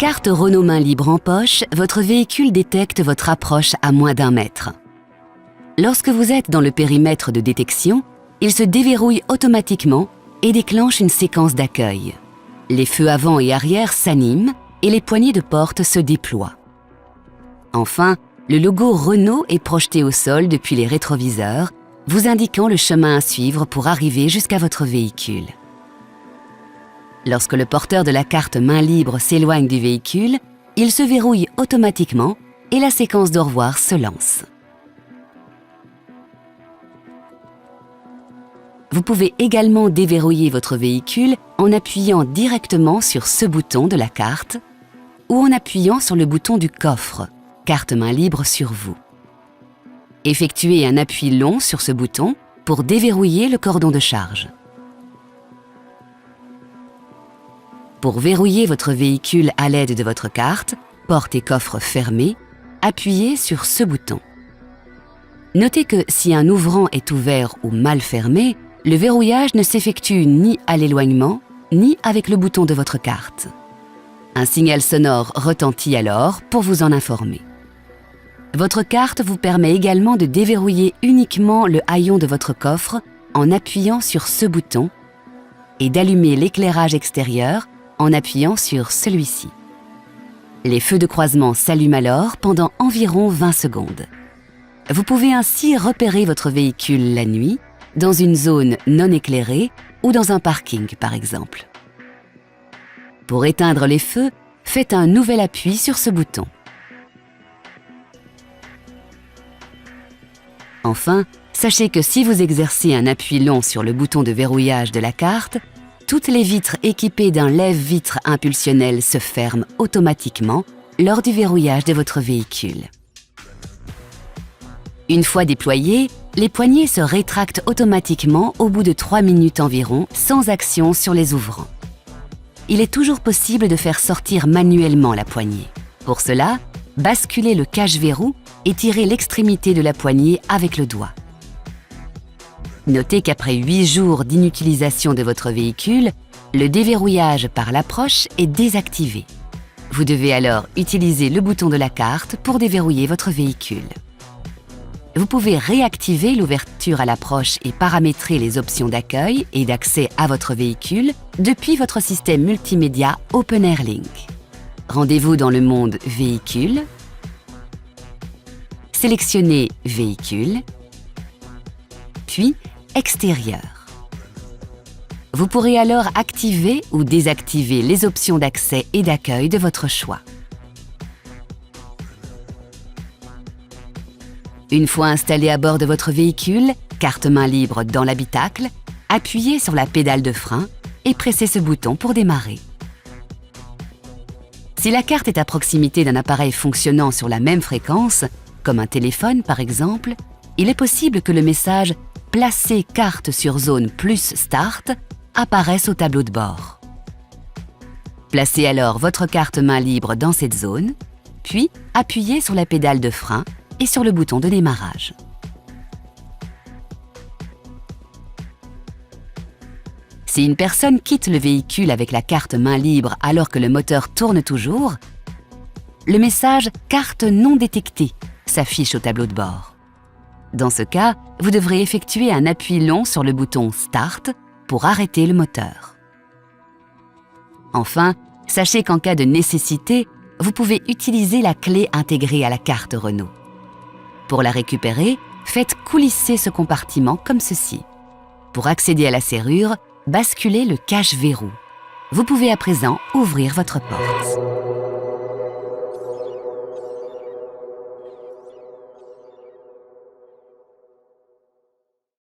Carte Renault main libre en poche, votre véhicule détecte votre approche à moins d'1 mètre. Lorsque vous êtes dans le périmètre de détection, il se déverrouille automatiquement et déclenche une séquence d'accueil. Les feux avant et arrière s'animent et les poignées de porte se déploient. Enfin, le logo Renault est projeté au sol depuis les rétroviseurs, vous indiquant le chemin à suivre pour arriver jusqu'à votre véhicule. Lorsque le porteur de la carte main libre s'éloigne du véhicule, il se verrouille automatiquement et la séquence d'au revoir se lance. Vous pouvez également déverrouiller votre véhicule en appuyant directement sur ce bouton de la carte ou en appuyant sur le bouton du coffre, carte main libre sur vous. Effectuez un appui long sur ce bouton pour déverrouiller le cordon de charge. Pour verrouiller votre véhicule à l'aide de votre carte, porte et coffre fermés, appuyez sur ce bouton. Notez que si un ouvrant est ouvert ou mal fermé, le verrouillage ne s'effectue ni à l'éloignement, ni avec le bouton de votre carte. Un signal sonore retentit alors pour vous en informer. Votre carte vous permet également de déverrouiller uniquement le haillon de votre coffre en appuyant sur ce bouton et d'allumer l'éclairage extérieur en appuyant sur celui-ci. Les feux de croisement s'allument alors pendant environ 20 secondes. Vous pouvez ainsi repérer votre véhicule la nuit, dans une zone non éclairée ou dans un parking par exemple. Pour éteindre les feux, faites un nouvel appui sur ce bouton. Enfin, sachez que si vous exercez un appui long sur le bouton de verrouillage de la carte, toutes les vitres équipées d'un lève-vitre impulsionnel se ferment automatiquement lors du verrouillage de votre véhicule. Une fois déployées, les poignées se rétractent automatiquement au bout de 3 minutes environ, sans action sur les ouvrants. Il est toujours possible de faire sortir manuellement la poignée. Pour cela, basculez le cache-verrou et tirez l'extrémité de la poignée avec le doigt. Notez qu'après 8 jours d'inutilisation de votre véhicule, le déverrouillage par l'approche est désactivé. Vous devez alors utiliser le bouton de la carte pour déverrouiller votre véhicule. Vous pouvez réactiver l'ouverture à l'approche et paramétrer les options d'accueil et d'accès à votre véhicule depuis votre système multimédia OpenAirLink. Rendez-vous dans le monde Véhicule, sélectionnez Véhicule, puis Extérieur. Vous pourrez alors activer ou désactiver les options d'accès et d'accueil de votre choix. Une fois installé à bord de votre véhicule, carte main libre dans l'habitacle, appuyez sur la pédale de frein et pressez ce bouton pour démarrer. Si la carte est à proximité d'un appareil fonctionnant sur la même fréquence, comme un téléphone par exemple, il est possible que le message « Placer carte sur zone plus Start » apparaisse au tableau de bord. Placez alors votre carte main libre dans cette zone, puis appuyez sur la pédale de frein et sur le bouton de démarrage. Si une personne quitte le véhicule avec la carte main libre alors que le moteur tourne toujours, le message « Carte non détectée » s'affiche au tableau de bord. Dans ce cas, vous devrez effectuer un appui long sur le bouton « Start » pour arrêter le moteur. Enfin, sachez qu'en cas de nécessité, vous pouvez utiliser la clé intégrée à la carte Renault. Pour la récupérer, faites coulisser ce compartiment comme ceci. Pour accéder à la serrure, basculez le cache-verrou. Vous pouvez à présent ouvrir votre porte.